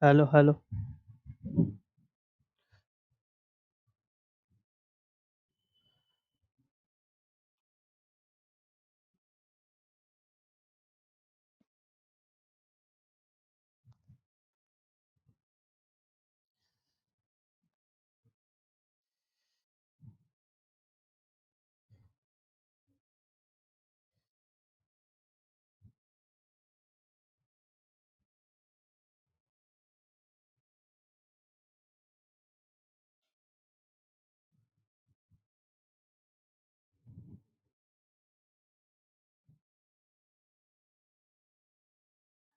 Hello hello.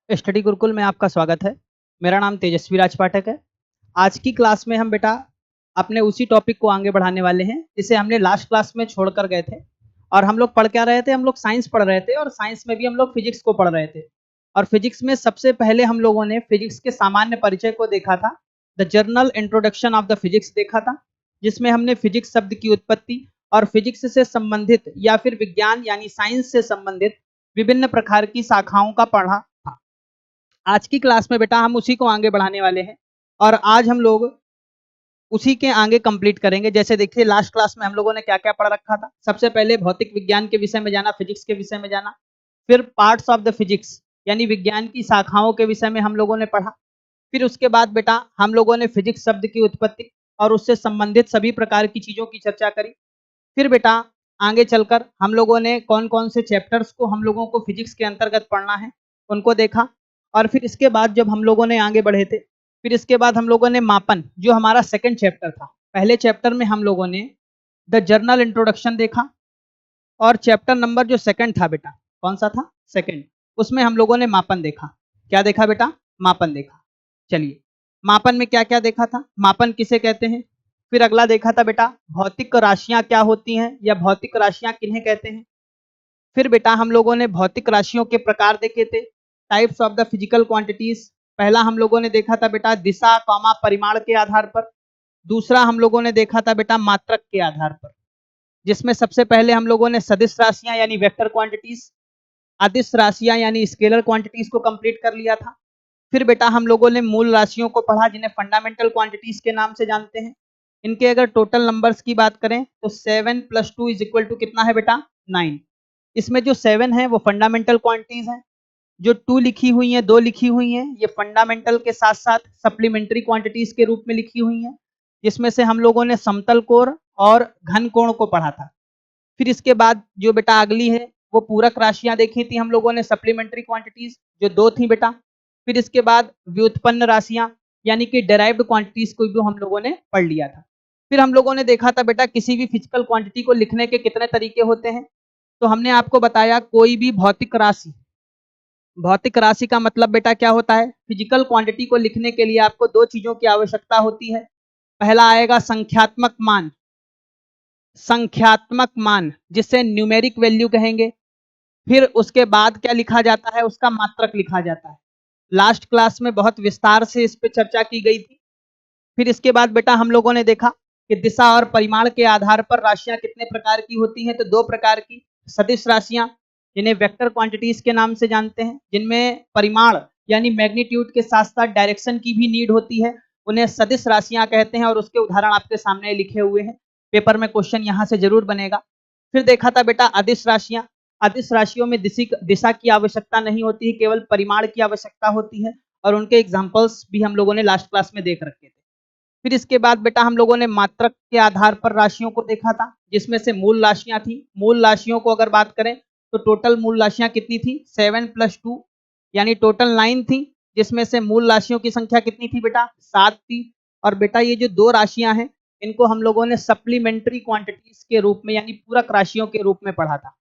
Study Gurukul में आपका स्वागत है। मेरा नाम तेजस्वी राज पाठक है। आज की क्लास में हम बेटा अपने उसी टॉपिक को आगे बढ़ाने वाले हैं जिसे हमने लास्ट क्लास में छोड़कर गए थे। और हम लोग पढ़ क्या रहे थे, हम लोग साइंस पढ़ रहे थे और साइंस में भी हम लोग फिजिक्स को पढ़ रहे थे। और फिजिक्स में सबसे पहले हम लोगों ने फिजिक्स के सामान्य परिचय को देखा था। The journal introduction of the physics देखा था, जिसमें हमने फिजिक्स शब्द की उत्पत्ति और फिजिक्स से संबंधित या फिर विज्ञान यानी साइंस से संबंधित विभिन्न प्रकार की शाखाओं का पढ़ा था। आज की क्लास में बेटा हम उसी को आगे बढ़ाने वाले हैं और आज हम लोग उसी के आगे कंप्लीट करेंगे। जैसे देखिए लास्ट क्लास में हम लोगों ने क्या क्या पढ़ रखा था। सबसे पहले भौतिक विज्ञान के विषय में जाना, फिजिक्स के विषय में जाना, फिर पार्ट्स ऑफ द फिजिक्स यानी विज्ञान की शाखाओं के विषय में हम लोगों ने पढ़ा। फिर उसके बाद बेटा हम लोगों ने फिजिक्स शब्द की उत्पत्ति और उससे संबंधित सभी प्रकार की चीजों की चर्चा करी। फिर बेटा आगे चलकर हम लोगों ने कौन कौन से चैप्टर्स को हम लोगों को फिजिक्स के अंतर्गत पढ़ना है उनको देखा। और फिर इसके बाद जब हम लोगों ने आगे बढ़े थे, फिर इसके बाद हम लोगों ने मापन, जो हमारा सेकंड चैप्टर था। पहले चैप्टर में हम लोगों ने द जर्नल इंट्रोडक्शन देखा और चैप्टर नंबर जो सेकंड था बेटा, कौन सा था, सेकंड, उसमें हम लोगों ने मापन देखा। क्या देखा बेटा, मापन देखा। चलिए, मापन में क्या क्या देखा था, मापन किसे कहते हैं। फिर अगला देखा था बेटा भौतिक राशियां क्या होती हैं या भौतिक राशियां किन्हें कहते हैं। फिर बेटा हम लोगों ने भौतिक राशियों के प्रकार देखे थे, types of the physical quantities. पहला हम लोगों ने देखा था बेटा दिशा कौमा परिमाण के आधार पर। दूसरा हम लोगों ने देखा था बेटा मात्रक के आधार पर, जिसमें सबसे पहले हम लोगों ने सदिश राशियां यानी वेक्टर क्वांटिटीज, अदिश राशियां यानी स्केलर क्वांटिटीज को कंप्लीट कर लिया था। फिर बेटा हम लोगों ने मूल राशियों को पढ़ा, जिन्हें फंडामेंटल क्वांटिटीज के नाम से जानते हैं। इनके अगर टोटल नंबर्स की बात करें तो 7 + 2 = कितना है बेटा, 9। इसमें जो 7 है वो फंडामेंटल क्वांटिटीज हैं, जो 2 लिखी हुई हैं, 2 लिखी हुई हैं, ये फंडामेंटल के साथ साथ सप्लीमेंट्री क्वांटिटीज के रूप में लिखी हुई हैं, जिसमें से हम लोगों ने समतल कोण और घन कोण को पढ़ा था। फिर इसके बाद जो बेटा अगली है वो पूरक राशियां देखी थी हम लोगों ने, सप्लीमेंट्री क्वांटिटीज, जो 2 थी बेटा। फिर इसके बाद व्युत्पन्न राशियां यानी कि डेराइव्ड क्वांटिटीज को भी हम लोगों ने पढ़ लिया था। फिर हम लोगों ने देखा था बेटा किसी भी फिजिकल क्वांटिटी को लिखने के कितने तरीके होते हैं। तो हमने आपको बताया कोई भी भौतिक राशि, भौतिक राशि का मतलब बेटा क्या होता है, फिजिकल क्वांटिटी को लिखने के लिए आपको दो चीजों की आवश्यकता होती है। पहला आएगा संख्यात्मक मान, संख्यात्मक मान जिसे न्यूमेरिक वैल्यू कहेंगे। फिर उसके बाद क्या लिखा जाता है, उसका मात्रक लिखा जाता है। लास्ट क्लास में बहुत विस्तार से इस पे चर्चा की गई थी। फिर इसके बाद बेटा हम लोगों ने देखा कि दिशा और परिमाण के आधार पर राशियां कितने प्रकार की होती हैं। तो दो प्रकार की सदिश राशियां, जिन्हें वेक्टर क्वांटिटीज के नाम से जानते हैं, जिनमें परिमाण यानी मैग्नीट्यूड के साथ साथ डायरेक्शन की भी नीड होती है, उन्हें सदिश राशियां कहते हैं। और उसके उदाहरण आपके सामने लिखे हुए हैं, पेपर में क्वेश्चन यहाँ से जरूर बनेगा। फिर देखा था बेटा अदिश राशियां, अदिश राशियों में दिशा की आवश्यकता नहीं होती है, केवल परिमाण की आवश्यकता होती है। और उनके एग्जाम्पल्स भी हम लोगों ने लास्ट क्लास में देख रखे थे। फिर इसके बाद बेटा हम लोगों ने मात्रक के आधार पर राशियों को देखा था, जिसमें से मूल राशियां थी। मूल राशियों को अगर बात करें तो टोटल मूल राशियां कितनी थी, 7 + 2 यानी टोटल 9 थी, जिसमें से मूल राशियों की संख्या कितनी थी बेटा, 7 थी। और बेटा ये जो दो राशियां हैं इनको हम लोगों ने सप्लीमेंट्री क्वांटिटीज के रूप में यानी पूरक राशियों के रूप में पढ़ा था।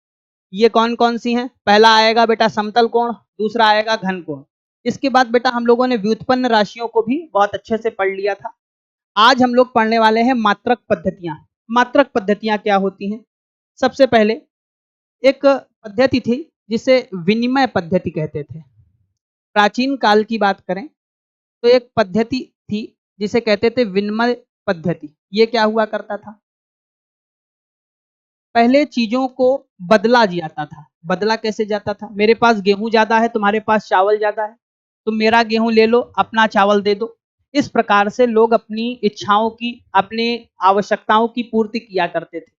ये कौन कौन सी हैं, पहला आएगा बेटा समतल कोण, दूसरा आएगा घन कोण। इसके बाद बेटा हम लोगों ने व्युत्पन्न राशियों को भी बहुत अच्छे से पढ़ लिया था। आज हम लोग पढ़ने वाले हैं मात्रक पद्धतियां। मात्रक पद्धतियां क्या होती हैं। सबसे पहले एक पद्धति थी जिसे विनिमय पद्धति कहते थे। प्राचीन काल की बात करें तो एक पद्धति थी जिसे कहते थे विनिमय पद्धति। ये क्या हुआ करता था, पहले चीजों को बदला जाता था। बदला कैसे जाता था? मेरे पास गेहूं ज्यादा है, तुम्हारे पास चावल ज्यादा है, तुम मेरा गेहूं ले लो, अपना चावल दे दो। इस प्रकार से लोग अपनी इच्छाओं की, अपनी आवश्यकताओं की पूर्ति किया करते थे।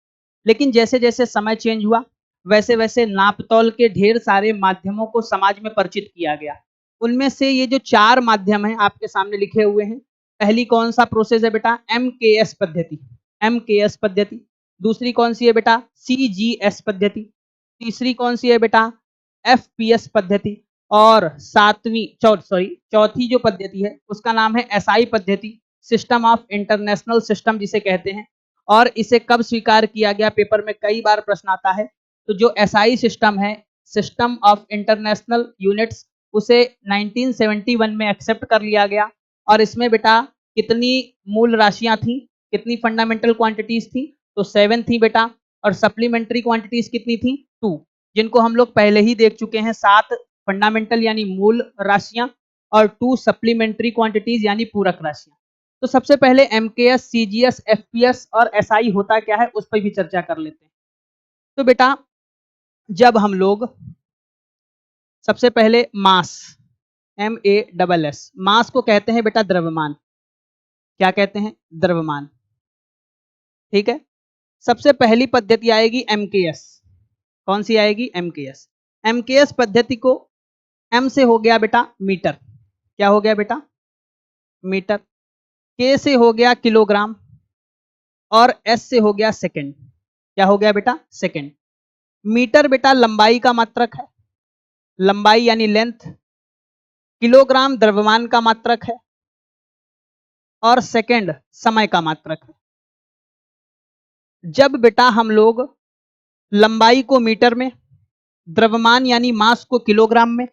लेकिन जैसे जैसे समय चेंज हुआ, वैसे वैसे नापतोल के ढेर सारे माध्यमों को समाज में परिचित किया गया। उनमें से ये जो 4 माध्यम हैं आपके सामने लिखे हुए हैं। पहली कौन सा प्रोसेस है बेटा? MKS पद्धति। MKS पद्धति। दूसरी कौन सी है बेटा? CGS पद्धति। तीसरी कौन सी है बेटा? FPS पद्धति। और चौथी जो पद्धति है उसका नाम है SI पद्धति, सिस्टम ऑफ इंटरनेशनल सिस्टम जिसे कहते हैं। और इसे कब स्वीकार किया गया? पेपर में कई बार प्रश्न आता है। तो जो SI सिस्टम है, सिस्टम ऑफ इंटरनेशनल यूनिट्स, उसे 1971 में एक्सेप्ट कर लिया गया। और इसमें बेटा कितनी मूल राशियां थी, कितनी फंडामेंटल क्वांटिटीज थी? तो 7 थी बेटा। और सप्लीमेंट्री क्वांटिटीज कितनी थी? 2, जिनको हम लोग पहले ही देख चुके हैं। 7 फंडामेंटल यानी मूल राशियां और 2 सप्लीमेंट्री क्वांटिटीज यानी पूरक राशियां। तो सबसे पहले MKS, CGS, FPS और SI होता क्या है उस पर भी चर्चा कर लेते हैं। तो बेटा जब हम लोग सबसे पहले मास, MASS, मास को कहते हैं बेटा द्रव्यमान। क्या कहते हैं? द्रव्यमान। ठीक है। सबसे पहली पद्धति आएगी MKS। कौन सी आएगी? MKS। MKS पद्धति को M से हो गया बेटा मीटर। क्या हो गया बेटा? मीटर। K से हो गया किलोग्राम और S से हो गया सेकंड। क्या हो गया बेटा? सेकंड। मीटर बेटा लंबाई का मात्रक है, लंबाई यानी लेंथ। किलोग्राम द्रव्यमान का मात्रक है और सेकंड समय का मात्रक है। जब बेटा हम लोग लंबाई को मीटर में, द्रव्यमान यानी मास को किलोग्राम में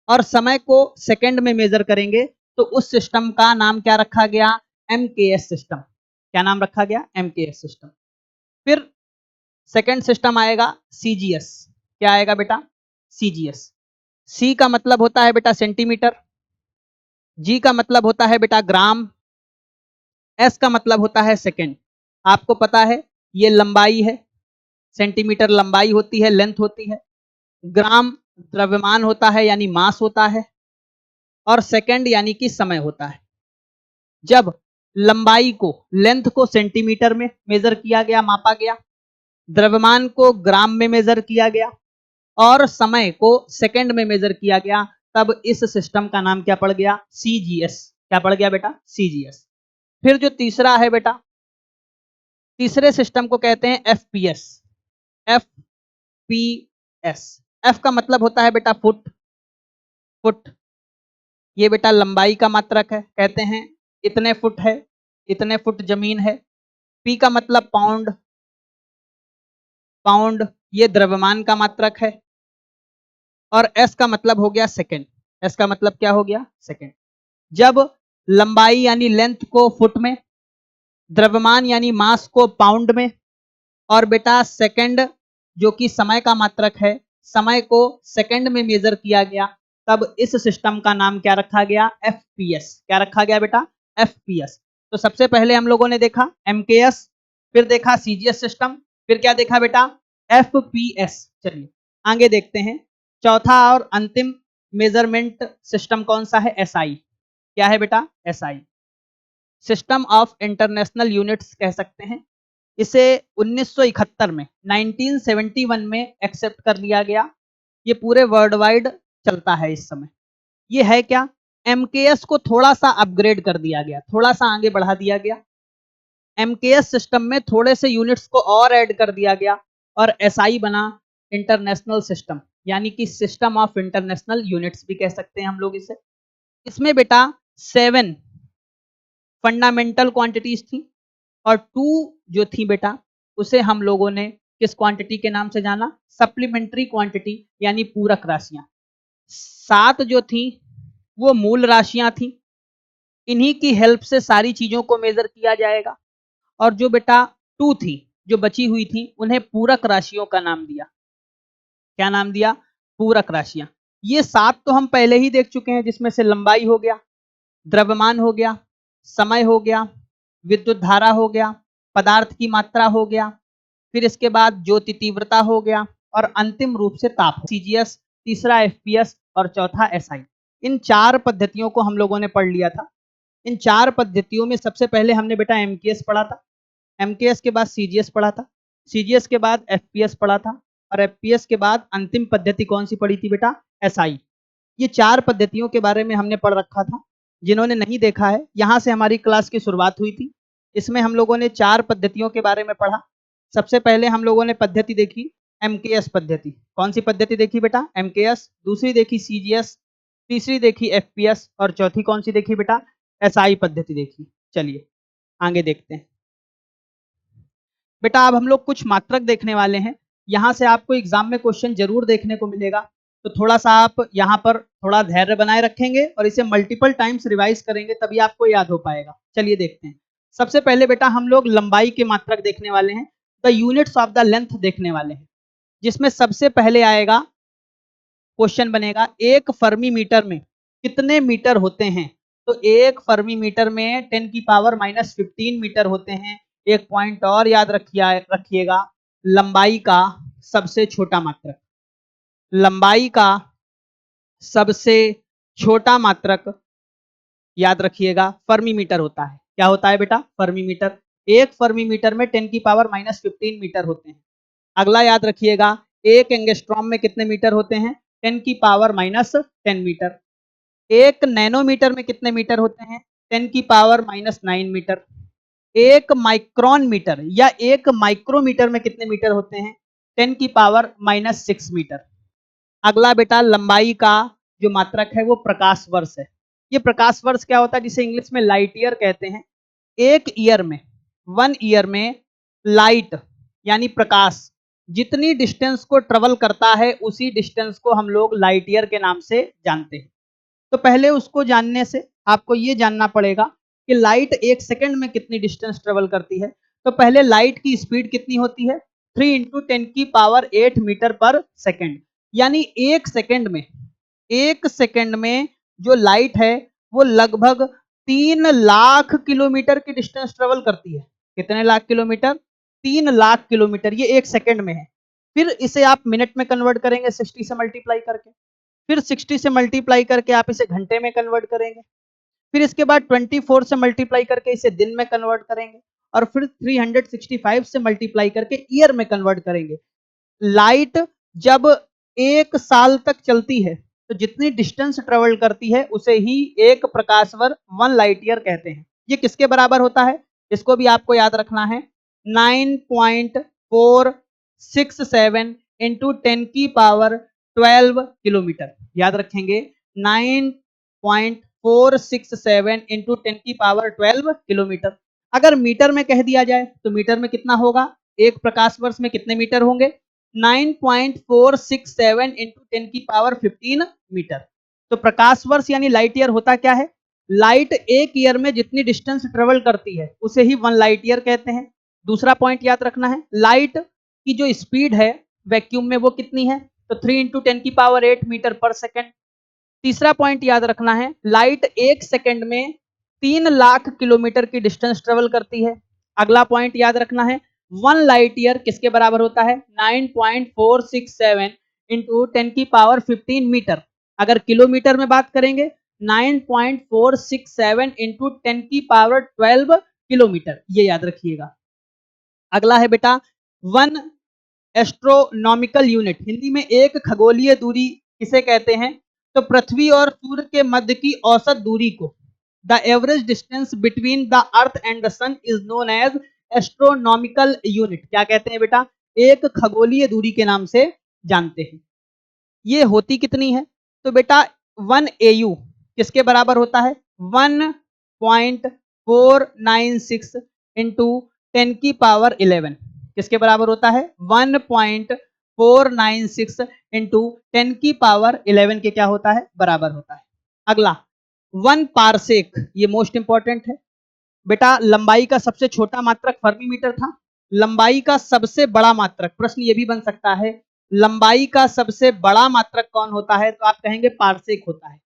और समय को सेकंड में मेजर करेंगे तो उस सिस्टम का नाम क्या रखा गया? MKS system. क्या नाम रखा गया? MKS system. फिर सेकंड सिस्टम आएगा CGS। क्या आएगा बेटा? CGS। C का मतलब होता है बेटा सेंटीमीटर, G का मतलब होता है बेटा ग्राम, S का मतलब होता है सेकंड। आपको पता है ये लंबाई है, सेंटीमीटर लंबाई होती है, लेंथ होती है, ग्राम द्रव्यमान होता है यानी मास होता है, और सेकंड यानी कि समय होता है। जब लंबाई को, लेंथ को सेंटीमीटर में मेजर किया गया, मापा गया, द्रव्यमान को ग्राम में मेजर किया गया और समय को सेकंड में मेजर किया गया, तब इस सिस्टम का नाम क्या पड़ गया? CGS। क्या पड़ गया बेटा? CGS। फिर जो तीसरा है बेटा, तीसरे सिस्टम को कहते हैं FPS। FPS। F का मतलब होता है बेटा फुट। फुट ये बेटा लंबाई का मात्रक है, कहते हैं इतने फुट है, इतने फुट जमीन है। P का मतलब पाउंड। पाउंड ये द्रव्यमान का मात्रक है। और S का मतलब हो गया सेकंड। S का मतलब क्या हो गया? सेकंड। जब लंबाई यानी लेंथ को फुट में, द्रव्यमान यानी मास को पाउंड में और बेटा सेकंड जो कि समय का मात्रक है, समय को सेकंड में मेजर किया गया, तब इस सिस्टम का नाम क्या रखा गया? FPS। क्या रखा गया बेटा? FPS। तो सबसे पहले हम लोगों ने देखा MKS, फिर देखा CGS सिस्टम, फिर क्या देखा बेटा? FPS। चलिए आगे देखते हैं। चौथा और अंतिम मेजरमेंट सिस्टम कौन सा है? SI। क्या है बेटा? SI, system of international units कह सकते हैं। इसे 1971 में, 1971 में एक्सेप्ट कर लिया गया। ये पूरे वर्ल्ड वाइड चलता है इस समय। ये है क्या? MKS को थोड़ा सा अपग्रेड कर दिया गया, थोड़ा सा आगे बढ़ा दिया गया। MKS सिस्टम में थोड़े से यूनिट्स को और ऐड कर दिया गया और SI बना इंटरनेशनल सिस्टम, यानी कि सिस्टम ऑफ इंटरनेशनल यूनिट्स भी कह सकते हैं हम लोग इसे। इसमें बेटा 7 फंडामेंटल क्वांटिटीज थी और 2 जो थी बेटा उसे हम लोगों ने किस क्वांटिटी के नाम से जाना? सप्लीमेंट्री क्वांटिटी यानी पूरक राशियां। 7 जो थी वो मूल राशियां थी, इन्हीं की हेल्प से सारी चीजों को मेजर किया जाएगा। और जो बेटा 2 थी, जो बची हुई थी, उन्हें पूरक राशियों का नाम दिया। क्या नाम दिया? पूरक राशियां। ये 7 तो हम पहले ही देख चुके हैं, जिसमें से लंबाई हो गया, द्रव्यमान हो गया, समय हो गया, विद्युत धारा हो गया, पदार्थ की मात्रा हो गया, फिर इसके बाद ज्योति तीव्रता हो गया, और अंतिम रूप से ताप, सीजीएस, तीसरा एफपीएस और चौथा एसआई। इन 4 पद्धतियों को हम लोगों ने पढ़ लिया था। इन 4 पद्धतियों में सबसे पहले हमने बेटा एमकेएस पढ़ा था, एमकेएस के बाद सीजीएस पढ़ा था, सीजीएस के बाद एफपीएस पढ़ा था, और एफपीएस के बाद अंतिम पद्धति कौन सी पढ़ी थी बेटा? एसआई। ये 4 पद्धतियों के बारे में हमने पढ़ रखा था। जिन्होंने नहीं देखा है, यहाँ से हमारी क्लास की शुरुआत हुई थी। इसमें हम लोगों ने 4 पद्धतियों के बारे में पढ़ा। सबसे पहले हम लोगों ने पद्धति देखी एमकेएस पद्धति। कौन सी पद्धति देखी बेटा? एमकेएस। दूसरी देखी सीजीएस, तीसरी देखी एफपीएस, और चौथी कौन सी देखी बेटा? एसआई पद्धति देखी। चलिए आगे देखते हैं बेटा। अब हम लोग कुछ मात्रक देखने वाले हैं। यहाँ से आपको एग्जाम में क्वेश्चन जरूर देखने को मिलेगा, तो थोड़ा सा आप यहाँ पर थोड़ा धैर्य बनाए रखेंगे और इसे मल्टीपल टाइम्स रिवाइज करेंगे, तभी आपको याद हो पाएगा। चलिए देखते हैं। सबसे पहले बेटा हम लोग लंबाई के मात्रक देखने वाले हैं, the units of the length देखने वाले हैं, जिसमें सबसे पहले आएगा क्वेश्चन बनेगा 1 फर्मी मीटर में कितने मीटर होते हैं? तो 1 फर्मी मीटर में 10 की पावर -15 मीटर होते हैं। एक पॉइंट और याद रखिएगा, लंबाई का सबसे छोटा मात्रक, लंबाई का सबसे छोटा मात्रक याद रखिएगा फर्मी मीटर होता है। क्या होता है बेटा? Fermi metre. 1 फर्मी मीटर में 10 की पावर -15 मीटर होते हैं। अगला याद रखिएगा, 1 एंगस्ट्रॉम में कितने मीटर होते हैं? 10 की पावर -10 मीटर। 1 नैनोमीटर में कितने मीटर होते हैं? 10 की पावर -9 मीटर। 1 माइक्रोन मीटर या 1 माइक्रोमीटर में कितने मीटर होते हैं? 10 की पावर -6 मीटर। अगला बेटा लंबाई का जो मात्रक है वो प्रकाश वर्ष है। ये प्रकाश वर्ष क्या होता है? जिसे इंग्लिश में लाइट ईयर कहते हैं। एक ईयर में, 1 ईयर में लाइट यानी प्रकाश जितनी डिस्टेंस को ट्रेवल करता है, उसी डिस्टेंस को हम लोग लाइट ईयर के नाम से जानते हैं। तो पहले उसको जानने से आपको ये जानना पड़ेगा कि लाइट 1 सेकंड में कितनी डिस्टेंस ट्रेवल करती है। तो पहले लाइट की स्पीड कितनी होती है? 3 × 10 की पावर 8 मीटर पर सेकंड। यानी 1 सेकंड में, 1 सेकंड में जो लाइट है वो लगभग 3 लाख किलोमीटर की डिस्टेंस ट्रेवल करती है। कितने लाख किलोमीटर? 3 लाख किलोमीटर। ये 1 सेकंड में है। फिर इसे आप मिनट में कन्वर्ट करेंगे 60 से मल्टीप्लाई करके, फिर 60 से मल्टीप्लाई करके आप इसे घंटे में कन्वर्ट करेंगे, फिर इसके बाद 24 से मल्टीप्लाई करके इसे दिन में कन्वर्ट करेंगे, और फिर 365 से मल्टीप्लाई करके ईयर में कन्वर्ट करेंगे। लाइट जब 1 साल तक चलती है तो जितनी डिस्टेंस ट्रेवल करती है उसे ही एक प्रकाश वर्ष 1 लाइट ईयर कहते हैं। ये किसके बराबर होता है? इसको भी आपको याद रखना है, 9.467 इंटू 10 की पावर 12 किलोमीटर। याद रखेंगे, 9.467 इंटू 10 की पावर 12 किलोमीटर। अगर मीटर में कह दिया जाए तो मीटर में कितना होगा? एक प्रकाश वर्ष में कितने मीटर होंगे? 9.467 इंटू 10 की पावर 15 मीटर। तो प्रकाश वर्ष यानी लाइट ईयर होता क्या है? लाइट 1 ईयर में जितनी डिस्टेंस ट्रेवल करती है उसे ही 1 लाइट ईयर कहते हैं। दूसरा पॉइंट याद रखना है, लाइट की जो स्पीड है वैक्यूम में वो कितनी है? तो 3 × 10 की पावर 8 मीटर पर सेकेंड। तीसरा पॉइंट याद रखना है, लाइट 1 सेकेंड में 3 लाख किलोमीटर की डिस्टेंस ट्रेवल करती है। अगला पॉइंट याद रखना है, 1 लाइट ईयर किसके बराबर होता है? 9.467 इंटू 10 की पावर 15 मीटर। अगर किलोमीटर में बात करेंगे, 9.467 इंटू 10 की पावर 12 किलोमीटर। ये याद रखिएगा। अगला है बेटा 1 एस्ट्रोनॉमिकल यूनिट। हिंदी में एक खगोलीय दूरी किसे कहते हैं? तो पृथ्वी और सूर्य के मध्य की औसत दूरी को, the average distance between the earth and the sun is known as astronomical unit. क्या कहते हैं बेटा? एक खगोलीय दूरी के नाम से जानते हैं। ये होती कितनी है? तो बेटा 1 AU किसके बराबर होता है? 1.496 इंटू 10 की पावर 11। किसके बराबर होता है? 1.496 इंटू 10 की पावर 11 के क्या होता है? बराबर होता है। अगला 1 पारसेक, ये मोस्ट इंपॉर्टेंट है बेटा। लंबाई का सबसे छोटा मात्रक फर्मी मीटर था। लंबाई का सबसे बड़ा मात्रक, प्रश्न ये भी बन सकता है, लंबाई का सबसे बड़ा मात्रक कौन होता है? तो आप कहेंगे पारसेक होता है।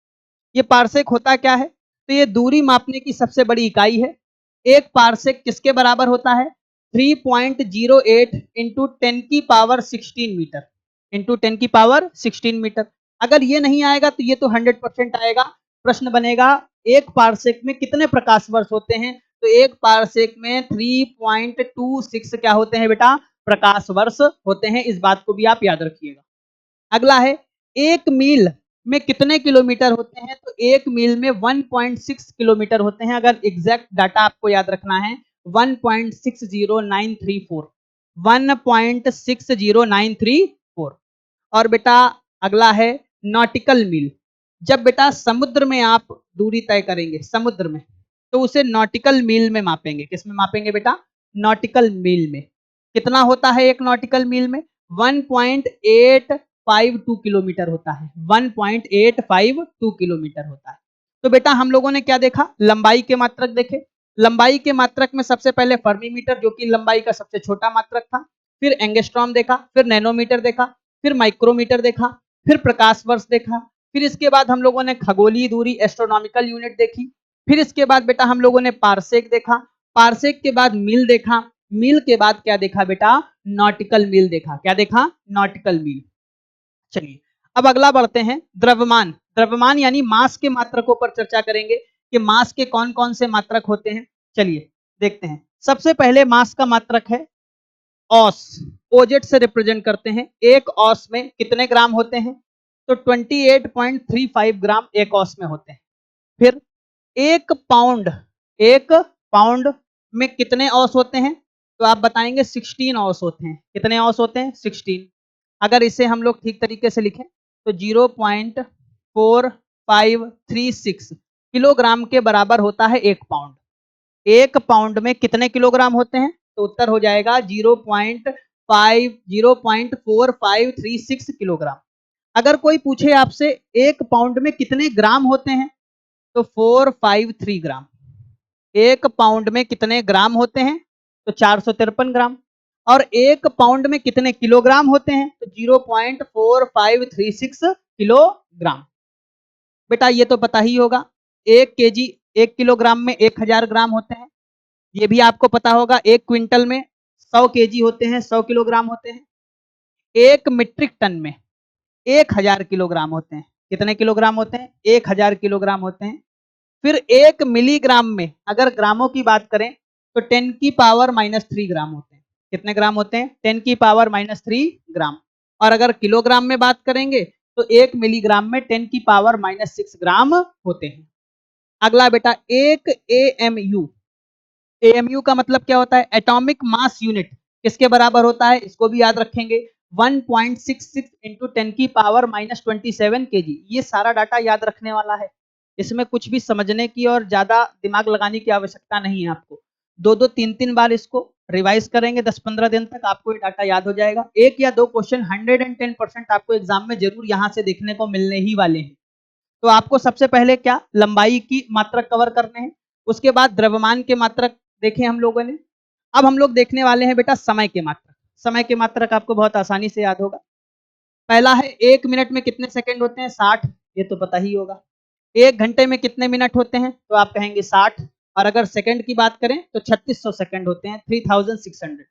ये पारसेक होता क्या है? तो ये दूरी मापने की सबसे बड़ी इकाई है। एक पारसेक किसके बराबर होता है? 3.08 इंटू 10⁻16 मीटर, इंटू 10⁻16 मीटर। अगर ये नहीं आएगा तो ये तो 100% आएगा। प्रश्न बनेगा एक पारसेक में कितने प्रकाश वर्ष होते हैं, तो एक पारसेक में 3.26 क्या होते हैं बेटा, प्रकाश वर्ष होते हैं। इस बात को भी आप याद रखिएगा। अगला है एक मील में कितने किलोमीटर होते हैं, तो एक मील में 1.6 किलोमीटर होते हैं। अगर एग्जैक्ट डाटा आपको याद रखना है 1.60934, 1.60934। और बेटा अगला है नॉटिकल मील। जब बेटा समुद्र में आप दूरी तय करेंगे समुद्र में, तो उसे नॉटिकल मील में मापेंगे। किस में मापेंगे बेटा, नॉटिकल मील में। कितना होता है एक नॉटिकल मील में, 1.852 किलोमीटर होता है, 1.852 किलोमीटर होता है। तो बेटा हम लोगों ने क्या देखा, लंबाई के मात्रक देखे। लंबाई के मात्रक में सबसे पहले फर्मीमीटर जो कि लंबाई का सबसे छोटा मात्रक था, फिर एंगस्ट्रॉम देखा, फिर नैनोमीटर देखा, फिर माइक्रोमीटर देखा, फिर प्रकाश वर्ष देखा, फिर इसके बाद हम लोगों ने खगोलीय दूरी एस्ट्रोनॉमिकल यूनिट देखी, फिर इसके बाद बेटा हम लोगों ने पारसेक देखा, पारसेक के बाद मील देखा, मील के बाद क्या देखा बेटा, नॉटिकल मील देखा। क्या देखा, नॉटिकल मील। चलिए अब अगला बढ़ते हैं, द्रव्यमान। द्रव्यमान यानी मास के मात्रकों पर चर्चा करेंगे कि मास के कौन कौन से मात्रक होते हैं। चलिए देखते हैं। सबसे पहले मास का मात्रक है औस, ओजेट से रिप्रेजेंट करते हैं। एक औस में कितने ग्राम होते हैं, तो 28.35 ग्राम एक औस में होते हैं। फिर एक पाउंड, एक पाउंड में कितने औस होते हैं, तो आप बताएंगे 16 औस होते हैं। कितने औस होते हैं, 16। अगर इसे हम लोग ठीक तरीके से लिखें तो 0.4536 किलोग्राम के बराबर होता है एक पाउंड। एक पाउंड में कितने किलोग्राम होते हैं, तो उत्तर हो जाएगा 0.4536 किलोग्राम। अगर कोई पूछे आपसे एक पाउंड में कितने ग्राम होते हैं, तो 453 ग्राम। एक पाउंड में कितने ग्राम होते हैं, तो 453 ग्राम। और एक पाउंड में कितने किलोग्राम होते हैं, तो 0.4536 किलोग्राम। बेटा ये तो पता ही होगा, एक केजी, एक किलोग्राम में 1000 ग्राम होते हैं। ये भी आपको पता होगा, एक क्विंटल में 100 केजी होते हैं, 100 किलोग्राम होते हैं। एक मीट्रिक टन में 1000 किलोग्राम होते हैं। कितने किलोग्राम होते हैं, 1000 किलोग्राम होते हैं। फिर एक मिलीग्राम में अगर ग्रामों की बात करें तो 10⁻³ ग्राम होते हैं। कितने ग्राम होते हैं, 10⁻³ ग्राम। और अगर किलोग्राम में बात करेंगे तो एक मिलीग्राम में 10⁻⁻6 ग्राम होते हैं। अगला बेटा एक एएमयू। एएमयू का मतलब क्या होता है, एटॉमिक मास यूनिट। किसके बराबर होता है, इसको भी याद रखेंगे, 1.66 इंटू 10⁻27 केजी। ये सारा डाटा याद रखने वाला है, इसमें कुछ भी समझने की और ज्यादा दिमाग लगाने की आवश्यकता नहीं है। आपको दो दो तीन तीन बार इसको रिवाइज करेंगे 10-15 दिन तक, आपको ये डाटा याद हो जाएगा। एक या दो क्वेश्चन 110% आपको एग्जाम में जरूर यहाँ से देखने को मिलने ही वाले हैं। तो आपको सबसे पहले क्या, लंबाई की मात्रक कवर करने हैं, उसके बाद द्रव्यमान के मात्रक देखे हम लोगों ने। अब हम लोग देखने वाले हैं बेटा समय के मात्रक। समय के मात्रक आपको बहुत आसानी से याद होगा। पहला है एक मिनट में कितने सेकंड होते हैं, 60। ये तो पता ही होगा। एक घंटे में कितने मिनट होते हैं, तो आप कहेंगे 60। और अगर सेकंड की बात करें तो 3600 सेकंड होते हैं, 3600।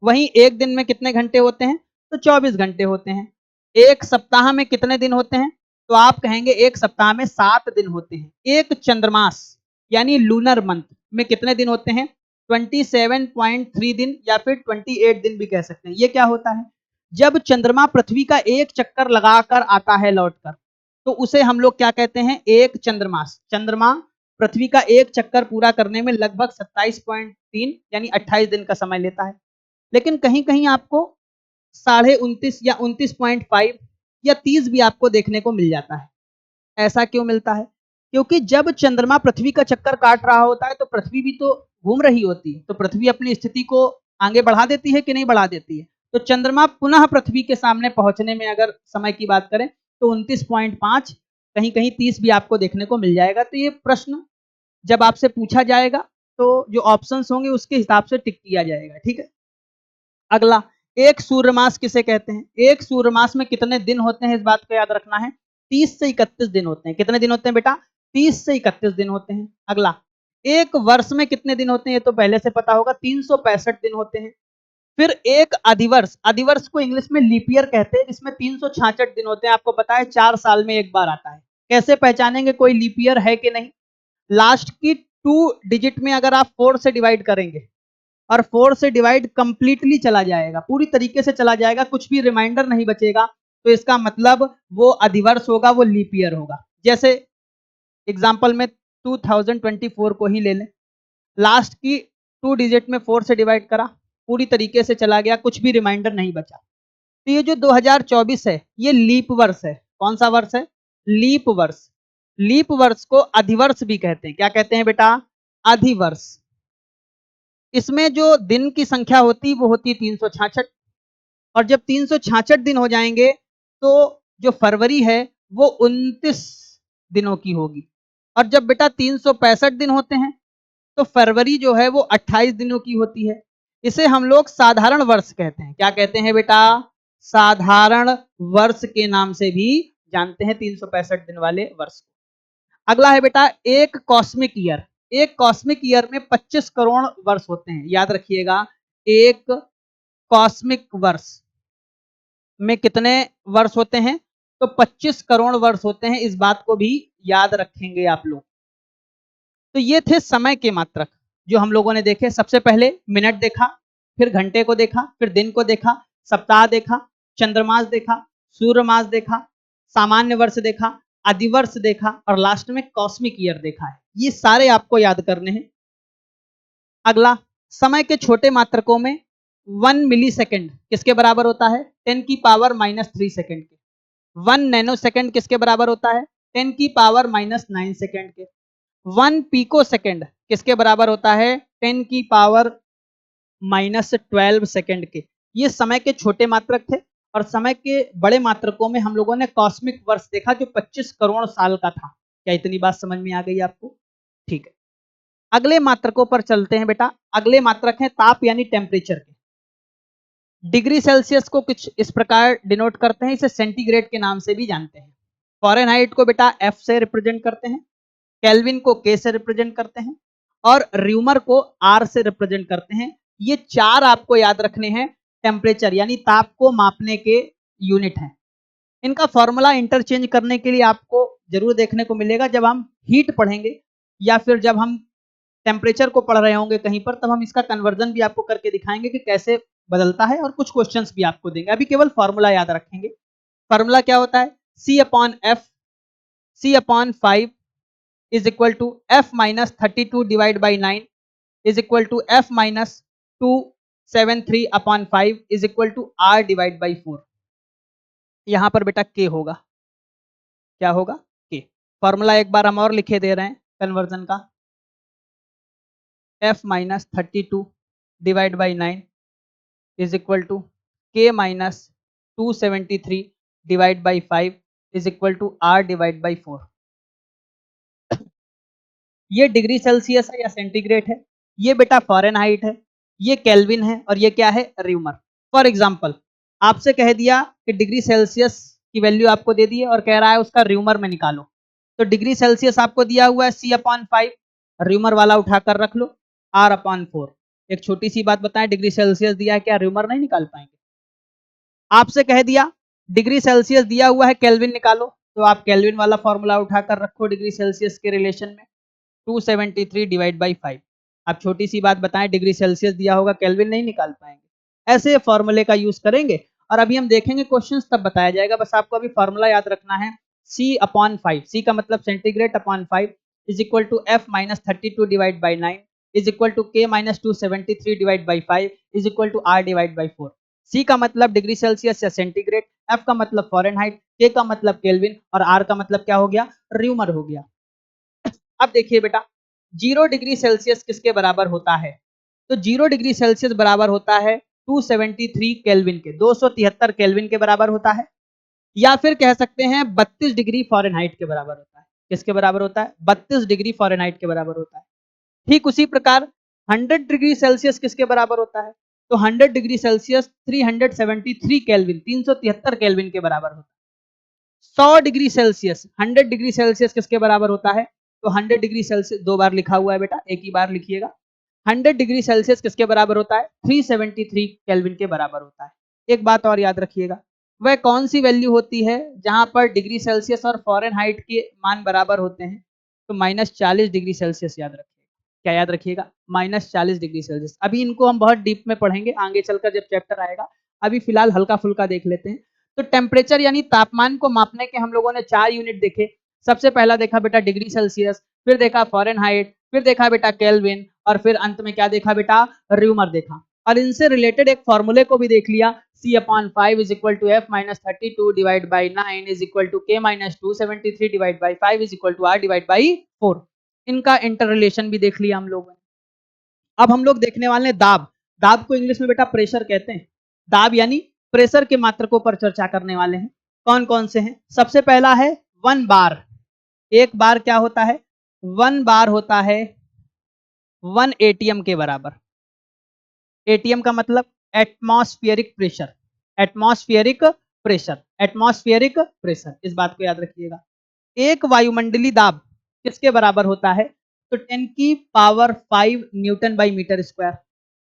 वहीं एक दिन में कितने घंटे होते हैं, तो 24 घंटे होते हैं। एक सप्ताह में कितने दिन होते हैं, तो आप कहेंगे एक सप्ताह में 7 दिन होते हैं। एक चंद्रमास यानी लूनर मंथ में कितने दिन होते हैं, 27.3 दिन या फिर 28 दिन भी कह सकते हैं। ये क्या होता है, जब चंद्रमा पृथ्वी का एक चक्कर लगाकर आता है लौटकर, तो उसे हम लोग क्या कहते हैं, एक चंद्रमास। चंद्रमा पृथ्वी का एक चक्कर पूरा करने में लगभग 27.3 यानी 28 दिन का समय लेता है। लेकिन कहीं कहीं आपको 29.5 या 29.5 या 30 भी आपको देखने को मिल जाता है। ऐसा क्यों मिलता है, क्योंकि जब चंद्रमा पृथ्वी का चक्कर काट रहा होता है तो पृथ्वी भी तो घूम रही होती है। तो पृथ्वी अपनी स्थिति को आगे बढ़ा देती है कि नहीं बढ़ा देती है। तो चंद्रमा पुनः पृथ्वी के सामने पहुंचने में अगर समय की बात करें तो 29.5, कहीं कहीं 30 भी आपको देखने को मिल जाएगा। तो ये प्रश्न जब आपसे पूछा जाएगा तो जो ऑप्शंस होंगे उसके हिसाब से टिक किया जाएगा, ठीक है। अगला, एक सूर्यमास किसे कहते हैं, एक सूर्यमास में कितने दिन होते हैं, इस बात को याद रखना है, 30 से 31 दिन होते हैं। कितने दिन होते हैं बेटा, 30 से 31 दिन होते हैं। अगला, एक वर्ष में कितने दिन होते हैं ये तो पहले से पता होगा, 365 दिन होते हैं। फिर एक अधिवर्ष, अधिवर्ष को इंग्लिश में लीप ईयर कहते हैं, जिसमें 366 दिन होते हैं। आपको पता है 4 साल में एक बार आता है। कैसे पहचानेंगे कोई लीप ईयर है कि नहीं? लास्ट की 2 डिजिट में अगर आप 4 से डिवाइड करेंगे और 4 से डिवाइड कंप्लीटली चला जाएगा, पूरी तरीके से चला जाएगा, कुछ भी रिमाइंडर नहीं बचेगा, तो इसका मतलब वो अधिवर्ष होगा, वो लीप ईयर होगा। जैसे एग्जांपल में 2024 को ही ले लें, लास्ट की 2 डिजिट में 4 से डिवाइड करा, पूरी तरीके से चला गया, कुछ भी रिमाइंडर नहीं बचा। तो ये जो 2024 है ये लीप वर्ष है। कौन सा वर्ष है? लीप वर्ष। लीप वर्ष को अधिवर्ष भी कहते हैं। क्या कहते हैं बेटा? अधिवर्ष। इसमें जो दिन की संख्या होती वो होती 366, और जब 366 दिन हो जाएंगे तो जो फरवरी है वो 29 दिनों की होगी, और जब बेटा 365 दिन होते हैं तो फरवरी जो है वो 28 दिनों की होती है। इसे हम लोग साधारण वर्ष कहते हैं। क्या कहते हैं बेटा? साधारण वर्ष के नाम से भी जानते हैं 365 दिन वाले वर्ष। अगला है बेटा एक कॉस्मिक ईयर। एक कॉस्मिक ईयर में 25 करोड़ वर्ष होते हैं। याद रखिएगा, एक कॉस्मिक वर्ष में कितने वर्ष होते हैं? तो 25 करोड़ वर्ष होते हैं। इस बात को भी याद रखेंगे आप लोग। तो ये थे समय के मात्रक जो हम लोगों ने देखे। सबसे पहले मिनट देखा, फिर घंटे को देखा, फिर दिन को देखा, सप्ताह देखा, चंद्रमास देखा, सूर्यमास देखा, सामान्य वर्ष देखा, अधिवर्ष देखा, और लास्ट में कॉस्मिक ईयर देखा है। ये सारे आपको याद करने हैं। अगला, समय के छोटे मात्रकों में 1 मिली सेकेंड किसके बराबर होता है? 10 की पावर -3 सेकेंड के। 1 नैनो सेकेंड किसके बराबर होता है? 10 की पावर -9 सेकेंड के। 1 पिको सेकेंड किसके बराबर होता है? 10 की पावर -12 सेकेंड के। ये समय के छोटे मात्रक थे। और समय के बड़े मात्रकों में हम लोगों ने कॉस्मिक वर्ष देखा जो 25 करोड़ साल का था। क्या इतनी बात समझ में आ गई आपको? ठीक है, अगले मात्रकों पर चलते हैं बेटा। अगले मात्रक है ताप यानी टेम्परेचर के। डिग्री सेल्सियस को कुछ इस प्रकार डिनोट करते हैं, इसे सेंटीग्रेड के नाम से भी जानते हैं। फॉरेनहाइट को बेटा एफ से रिप्रेजेंट करते हैं, केल्विन को के से रिप्रेजेंट करते हैं, और र्यूमर को आर से रिप्रेजेंट करते हैं। ये 4 आपको याद रखने हैं, टेम्परेचर यानी ताप को मापने के यूनिट हैं। इनका फॉर्मूला इंटरचेंज करने के लिए आपको जरूर देखने को मिलेगा जब हम हीट पढ़ेंगे, या फिर जब हम टेम्परेचर को पढ़ रहे होंगे कहीं पर, तब हम इसका कन्वर्जन भी आपको करके दिखाएंगे कि कैसे बदलता है, और कुछ क्वेश्चंस भी आपको देंगे। अभी केवल फॉर्मूला याद रखेंगे। फॉर्मूला क्या होता है? C/F, C/5 is equal to F minus 32 divided by 9 is equal to F minus 273 upon 5 is equal to R divided by 4। यहां पर बेटा K होगा। क्या होगा? K। फॉर्मूला एक बार हम और लिखे दे रहे हैं कन्वर्जन का। F minus 32 divided by 9 is equal to K minus 273 divided by 5 is equal to R divided by 4। ये डिग्री सेल्सियस है या सेंटीग्रेड है, ये बेटा फॉरेनहाइट है, ये केल्विन है, और ये क्या है? र्यूमर। फॉर एग्जांपल आपसे कह दिया कि डिग्री सेल्सियस की वैल्यू आपको दे दी है और कह रहा है उसका र्यूमर में निकालो। तो डिग्री सेल्सियस आपको दिया हुआ है C/5, र्यूमर वाला उठाकर रख लो R/4। एक छोटी सी बात बताएं, डिग्री सेल्सियस दिया है, क्या र्यूमर नहीं निकाल पाएंगे? आपसे कह दिया डिग्री सेल्सियस दिया हुआ है, केल्विन निकालो, तो आप केल्विन वाला फॉर्मूला उठाकर रखो डिग्री सेल्सियस के रिलेशन में, 273 डिवाइड बाई 5। आप छोटी सी बात बताएं, डिग्री सेल्सियस दिया होगा, केल्विन नहीं निकाल पाएंगे। ऐसे फॉर्मूले का यूज करेंगे, और अभी हम देखेंगे क्वेश्चंस तब बताया जाएगा। बस आपको अभी फॉर्मूला याद रखना है, C/5, C का मतलब centigrade upon 5 is equal to F minus 32 divide by 9 is equal to K minus 273 divide by 5 is equal to R divide by 4। C का मतलब डिग्री सेल्सियस या सेंटीग्रेड, F का मतलब फॉरेनहाइट, K का मतलब kelvin, और R का मतलब क्या हो गया? र्यूमर हो गया। अब देखिए बेटा, 0 डिग्री सेल्सियस किसके बराबर होता है? तो 0 डिग्री सेल्सियस बराबर होता है 273 केल्विन के, 273 केल्विन के बराबर होता है, या फिर कह सकते हैं 32 डिग्री फॉरेनहाइट के बराबर होता है। किसके बराबर होता है? 32 डिग्री फॉरेनहाइट के बराबर होता है। ठीक उसी प्रकार 100 डिग्री सेल्सियस किसके बराबर होता है? तो 100 डिग्री सेल्सियस 373 केल्विन, 373 केल्विन के बराबर होता है। 100 डिग्री सेल्सियस, 100 डिग्री सेल्सियस किसके बराबर होता है? तो तो 100 डिग्री सेल्सियस 2 बार लिखा हुआ है बेटा, एक ही बार लिखिएगा। 100 डिग्री सेल्सियस किसके बराबर होता है? 373 केल्विन के बराबर होता है। एक बात और याद रखिएगा, वह कौन सी वैल्यू होती है जहां पर डिग्री सेल्सियस और फॉरेनहाइट के मान बराबर होते हैं? तो -40 डिग्री सेल्सियस याद रखिएगा। क्या याद रखिएगा? -40 डिग्री सेल्सियस। अभी इनको हम बहुत डीप में पढ़ेंगे आगे चलकर जब चैप्टर आएगा, अभी फिलहाल हल्का फुल्का देख लेते हैं। तो टेम्परेचर यानी तापमान को मापने के हम लोगों ने 4 यूनिट देखे। सबसे पहला देखा बेटा डिग्री सेल्सियस, फिर देखा फॉरेनहाइट, फिर देखा बेटा केल्विन, और फिर अंत में क्या देखा बेटा? र्यूमर देखा। और इनसे रिलेटेड एक फॉर्मूले को भी देख लिया, C/5 is equal to F minus 32 divided by 9 is equal to K minus 273 divided by 5 is equal to R divided by 4। इनका इंटर रिलेशन भी देख लिया हम लोगों ने। अब हम लोग देखने वाले हैं दाब। दाब को इंग्लिश में बेटा प्रेशर कहते हैं। दाब यानी प्रेशर के मात्रकों पर चर्चा करने वाले हैं। कौन कौन से हैं? सबसे पहला है 1 बार। एक बार क्या होता है? 1 बार होता है 1 ATM के बराबर। ATM का मतलब atmospheric pressure. Atmospheric pressure, atmospheric pressure, इस बात को याद रखिएगा। एक वायुमंडलीय दाब किसके बराबर होता है? तो 10 की power 5 newton by metre square.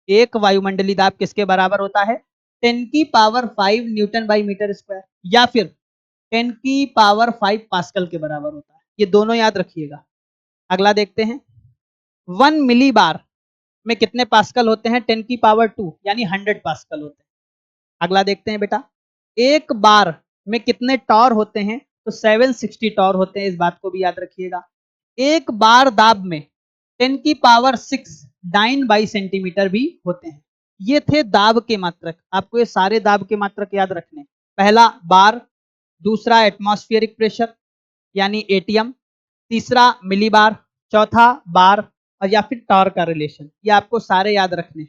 एक वायुमंडलीय दाब किसके बराबर होता है? 10 की power 5 newton by metre square, या फिर 10 की पावर 5 पास्कल के बराबर होता है। ये दोनों याद रखिएगा। अगला देखते हैं, 1 मिली बार में कितने पास्कल होते हैं? 10 की पावर 2 यानी 100 पास्कल होते हैं। अगला देखते हैं बेटा, एक बार में कितने टॉर होते हैं? तो 760 टॉर होते हैं, इस बात को भी याद रखिएगा। एक बार दाब में 10 की पावर 6 डाइन बाई सेंटीमीटर भी होते हैं। ये थे दाब के मात्रक। आपको ये सारे दाब के मात्रक याद रखने। पहला बार, दूसरा एटमॉस्फेरिक प्रेशर यानी एटीएम, तीसरा मिली बार, चौथा बार, और या फिर टॉर का रिलेशन। ये आपको सारे याद रखने।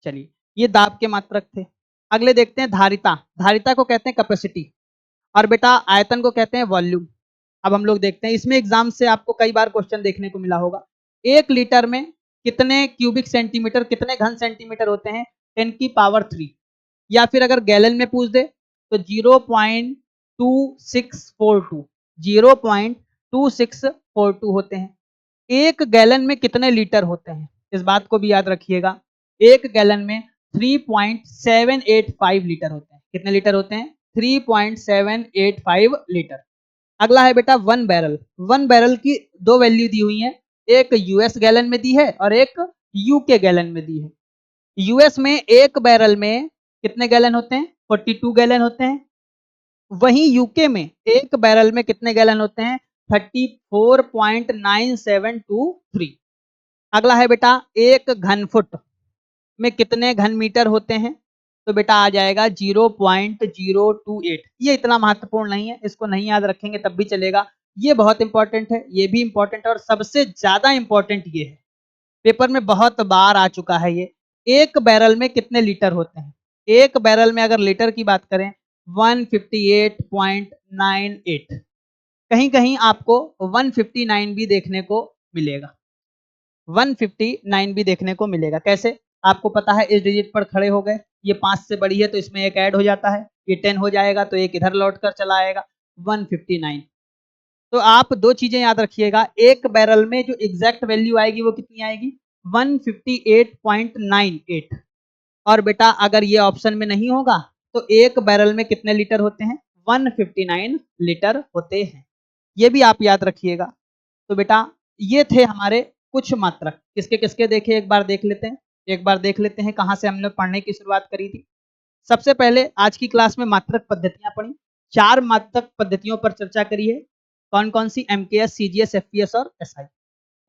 चलिए, ये दाब के मात्रक थे। अगले देखते हैं धारिता। धारिता को कहते हैं कैपेसिटी, और बेटा आयतन को कहते हैं वॉल्यूम। अब हम लोग देखते हैं, इसमें एग्जाम से आपको कई बार क्वेश्चन देखने को मिला होगा। 1 लीटर में कितने क्यूबिक सेंटीमीटर, कितने घन सेंटीमीटर होते हैं? 10 की पावर 3। या फिर अगर गैलन में पूछ दे तो 0.2642, 0.2642 होते हैं। एक गैलन में कितने लीटर होते हैं? इस बात को भी याद रखिएगा। एक गैलन में 3.785 लीटर होते हैं। कितने लीटर होते हैं? 3.785 लीटर। अगला है बेटा 1 बैरल। 1 बैरल की दो वैल्यू दी हुई है, एक यूएस गैलन में दी है और एक यूके गैलन में दी है। यूएस में एक बैरल में कितने गैलन होते हैं? 42 गैलन होते हैं। वहीं यूके में एक बैरल में कितने गैलन होते हैं? 34.9723। अगला है बेटा, एक घन फुट में कितने घन मीटर होते हैं? तो बेटा आ जाएगा 0.028। ये इतना महत्वपूर्ण नहीं है, इसको नहीं याद रखेंगे तब भी चलेगा। ये बहुत इंपॉर्टेंट है, ये भी इंपॉर्टेंट है, और सबसे ज्यादा इंपॉर्टेंट ये है, पेपर में बहुत बार आ चुका है ये। एक बैरल में कितने लीटर होते हैं? एक बैरल में अगर लीटर की बात करें 158.98। कहीं कहीं आपको 159 भी देखने को मिलेगा। 159 भी देखने को मिलेगा। कैसे? आपको पता है, इस डिजिट पर खड़े हो गए, ये 5 से बड़ी है तो इसमें एक ऐड हो जाता है, ये 10 हो जाएगा तो एक इधर लौट कर चला आएगा, 159। तो आप दो चीजें याद रखिएगा, एक बैरल में जो एग्जैक्ट वैल्यू आएगी वो कितनी आएगी? 158.98। और बेटा अगर ये ऑप्शन में नहीं होगा तो एक बैरल में कितने लीटर होते हैं? 159 लीटर होते हैं। ये भी आप याद रखिएगा। तो बेटा ये थे हमारे कुछ मात्रक। किसके किसके देखे एक बार देख लेते हैं। एक बार देख लेते हैं कहाँ से हमने पढ़ने की शुरुआत करी थी। सबसे पहले आज की क्लास में मात्रक पद्धतियां पढ़ी। 4 मात्रक पद्धतियों पर चर्चा करी है। कौन कौन सी? एमकेएस, सीजीएस, एफपीएस और एसआई।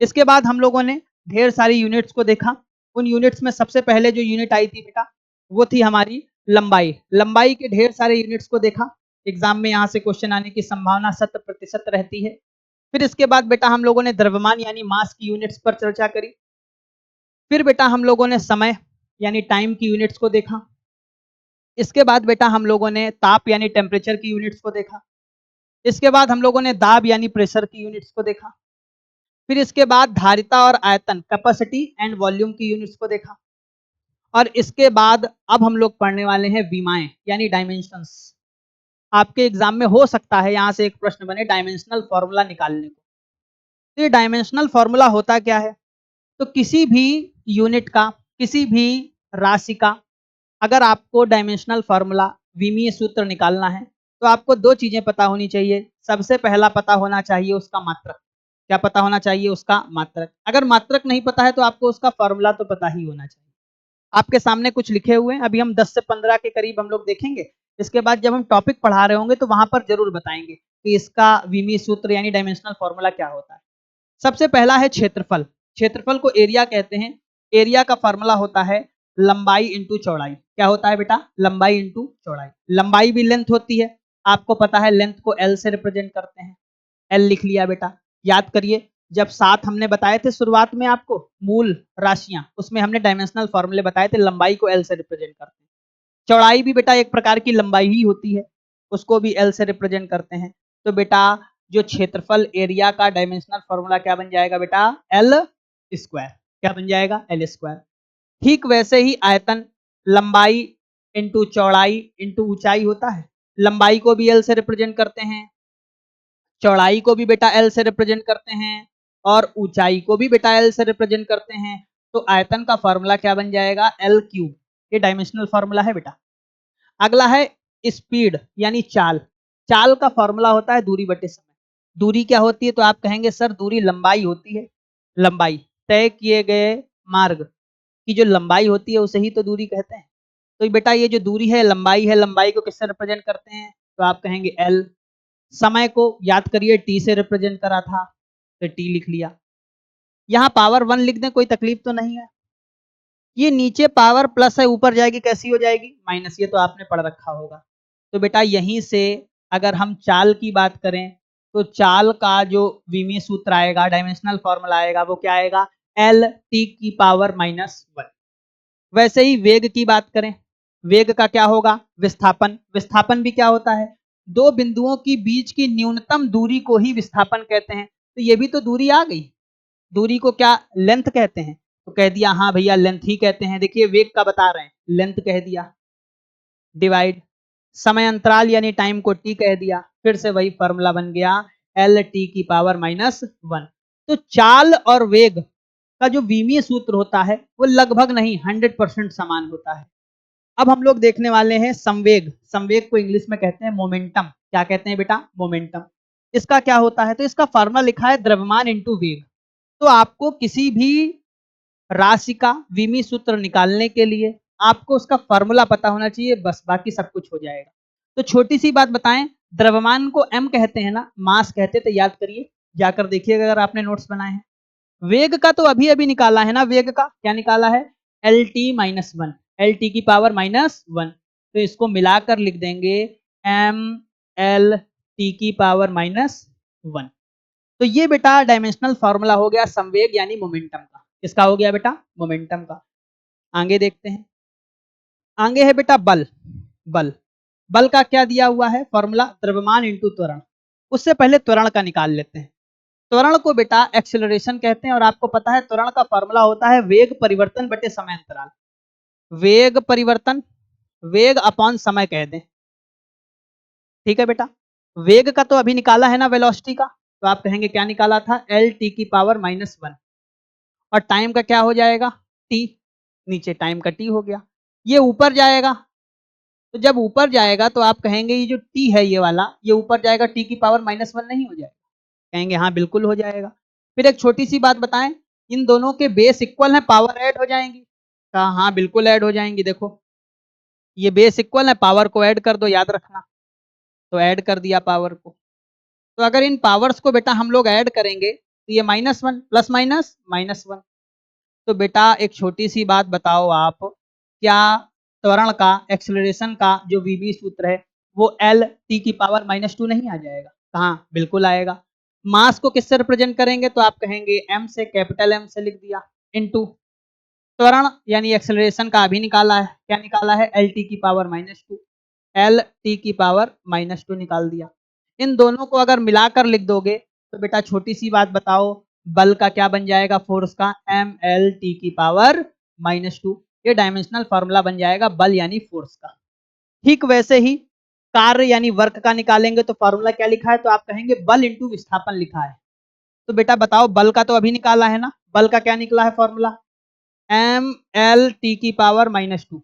इसके बाद हम लोगों ने ढेर सारी यूनिट्स को देखा। उन यूनिट्स में सबसे पहले जो यूनिट आई थी बेटा वो थी हमारी लंबाई। लंबाई के ढेर सारे यूनिट्स को देखा। एग्जाम में यहाँ से क्वेश्चन आने की संभावना 100% रहती है। फिर इसके बाद बेटा हम लोगों ने द्रव्यमान यानी मास की यूनिट्स पर चर्चा करी। फिर बेटा हम लोगों ने समय यानी टाइम की यूनिट्स को देखा। इसके बाद बेटा हम लोगों ने ताप यानी टेम्परेचर की यूनिट्स को देखा। इसके बाद हम लोगों ने दाब यानी प्रेशर की यूनिट्स को देखा। फिर इसके बाद धारिता और आयतन, कैपेसिटी एंड वॉल्यूम की यूनिट्स को देखा। और इसके बाद अब हम लोग पढ़ने वाले हैं विमाएं यानी डायमेंशंस। आपके एग्जाम में हो सकता है यहां से एक प्रश्न बने डायमेंशनल फॉर्मूला निकालने को। तो ये डायमेंशनल फॉर्मूला होता क्या है? तो किसी भी यूनिट का, किसी भी राशि का अगर आपको डायमेंशनल फॉर्मूला, विमीय सूत्र निकालना है तो आपको दो चीजें पता होनी चाहिए। सबसे पहला पता होना चाहिए उसका मात्रक। क्या पता होना चाहिए? उसका मात्रक। अगर मात्रक नहीं पता है तो आपको उसका फॉर्मूला तो पता ही होना चाहिए। आपके सामने कुछ लिखे हुए हैं, अभी हम 10 से 15 के करीब हम लोग देखेंगे। इसके बाद जब हम टॉपिक पढ़ा रहे होंगे तो वहां पर जरूर बताएंगे कि इसका विमीय सूत्र यानी डायमेंशनल फॉर्मूला क्या होता है। सबसे पहला है क्षेत्रफल। क्षेत्रफल को एरिया कहते हैं। एरिया का फॉर्मूला होता है लंबाई इंटू चौड़ाई। क्या होता है बेटा? लंबाई इंटू चौड़ाई। लंबाई भी लेंथ होती है, आपको पता है लेंथ को एल से रिप्रेजेंट करते हैं। एल लिख लिया बेटा। याद करिए, जब 7 हमने बताए थे शुरुआत में आपको मूल राशियां, उसमें हमने डायमेंशनल फॉर्मूले बताए थे, लंबाई को एल से रिप्रेजेंट करते हैं। चौड़ाई भी बेटा एक प्रकार की लंबाई ही होती है, उसको भी एल से रिप्रेजेंट करते हैं। तो बेटा जो क्षेत्रफल एरिया का डायमेंशनल फॉर्मूला क्या बन जाएगा बेटा? L square. क्या बन जाएगा? L square. ठीक वैसे ही आयतन लंबाई इंटू चौड़ाई इंटू ऊंचाई होता है। लंबाई को भी एल से रिप्रेजेंट करते हैं, चौड़ाई को भी बेटा एल से रिप्रेजेंट करते हैं, और ऊंचाई को भी बेटा एल से रिप्रेजेंट करते हैं। तो आयतन का फॉर्मूला क्या बन जाएगा? L cube. ये डायमेंशनल फॉर्मूला है बेटा। अगला है स्पीड यानी चाल। चाल का फॉर्मूला होता है दूरी बटे समय। दूरी क्या होती है? तो आप कहेंगे सर दूरी लंबाई होती है। लंबाई तय किए गए मार्ग की जो लंबाई होती है उसे ही तो दूरी कहते हैं। तो बेटा ये जो दूरी है लंबाई है, लंबाई को किससे रिप्रेजेंट करते हैं? तो आप कहेंगे एल। समय को याद करिए टी से रिप्रेजेंट करा था, तो टी लिख लिया। यहाँ पावर 1 लिख दें, कोई तकलीफ तो नहीं है। ये नीचे पावर प्लस है, ऊपर जाएगी कैसी हो जाएगी? माइनस। ये तो आपने पढ़ रखा होगा। तो बेटा यहीं से अगर हम चाल की बात करें तो चाल का जो विमीय सूत्र आएगा, डायमेंशनल फॉर्मूला आएगा, वो क्या आएगा? एल टी की पावर -1। वैसे ही वेग की बात करें, वेग का क्या होगा? विस्थापन। विस्थापन भी क्या होता है? दो बिंदुओं की बीच की न्यूनतम दूरी को ही विस्थापन कहते हैं। तो ये भी तो दूरी आ गई। दूरी को क्या लेंथ कहते हैं? तो कह दिया हाँ भैया लेंथ ही कहते हैं। देखिए वेग का बता रहे हैं, लेंथ कह दिया, डिवाइड समय अंतराल यानी टाइम को टी कह दिया, फिर से वही फॉर्मूला बन गया एल टी की पावर -1। तो चाल और वेग का जो विमीय सूत्र होता है वो लगभग नहीं 100% समान होता है। अब हम लोग देखने वाले हैं संवेग। संवेग को इंग्लिश में कहते हैं मोमेंटम। क्या कहते हैं बेटा? मोमेंटम। इसका क्या होता है? तो इसका फॉर्मूला लिखा है द्रव्यमान इंटू वेग। तो आपको किसी भी राशि का विमीय सूत्र निकालने के लिए आपको उसका फॉर्मूला पता होना चाहिए, बस बाकी सब कुछ हो जाएगा। तो छोटी सी बात बताएं, द्रव्यमान को m कहते हैं ना, मास कहते, तो याद करिए, जाकर देखिएगा अगर आपने नोट्स बनाए हैं। वेग का तो अभी अभी निकाला है ना, वेग का क्या निकाला है? एल टी -1, एल टी की पावर -1। तो इसको मिलाकर लिख देंगे एम एल टी की पावर -1। तो ये बेटा डायमेंशनल फॉर्मूला हो गया संवेग यानी मोमेंटम का। किसका हो गया बेटा? मोमेंटम का। आगे देखते हैं। आगे है बेटा बल। बल। बल का क्या दिया हुआ है फॉर्मूला? द्रव्यमान इंटू त्वरण। उससे पहले त्वरण का निकाल लेते हैं। त्वरण को बेटा एक्सेलरेशन कहते हैं, और आपको पता है त्वरण का फॉर्मूला होता है वेग परिवर्तन बटे समय अंतराल। वेग परिवर्तन, वेग अपॉन समय कह दें। ठीक है बेटा। वेग का तो अभी निकाला है ना, वेलोसिटी का, तो आप कहेंगे क्या निकाला था? एल टी की पावर -1। और टाइम का क्या हो जाएगा? टी। नीचे टाइम का टी हो गया। ये ऊपर जाएगा, तो जब ऊपर जाएगा तो आप कहेंगे ये जो टी है ये वाला, ये ऊपर जाएगा, टी की पावर -1 नहीं हो जाएगा? कहेंगे हाँ बिल्कुल हो जाएगा। फिर एक छोटी सी बात बताएं, इन दोनों के बेस इक्वल है, पावर ऐड हो जाएंगी? कहा हाँ बिल्कुल ऐड हो जाएंगी। देखो ये बेस इक्वल है, पावर को ऐड कर दो, याद रखना। तो ऐड कर दिया पावर को। तो अगर इन पावर्स को बेटा हम लोग ऐड करेंगे तो ये -1 प्लस माइनस -1। तो बेटा एक छोटी सी बात बताओ आप, क्या त्वरण का, एक्सेलरेशन का जो वीबी सूत्र है वो एल टी की पावर -2 नहीं आ जाएगा? कहाँ बिल्कुल आएगा। मास को किससे रिप्रेजेंट करेंगे? तो आप कहेंगे एम से, कैपिटल एम से लिख दिया, इनटू त्वरण यानी एक्सेलरेशन का अभी निकाला है। क्या निकाला है? एल टी की पावर -2। एल टी की पावर -2 निकाल दिया। इन दोनों को अगर मिलाकर लिख दोगे तो बेटा छोटी सी बात बताओ, बल का क्या बन जाएगा? फोर्स का एम एल टी की पावर -2। ये डायमेंशनल फॉर्मूला बन जाएगा बल यानी फोर्स का। ठीक वैसे ही कार्य यानी वर्क का निकालेंगे तो फॉर्मूला क्या लिखा है? तो आप कहेंगे बल इंटू विस्थापन लिखा है। तो बेटा बताओ बल का तो अभी निकाला है ना, बल का क्या निकला है फॉर्मूला, mL (T⁻²).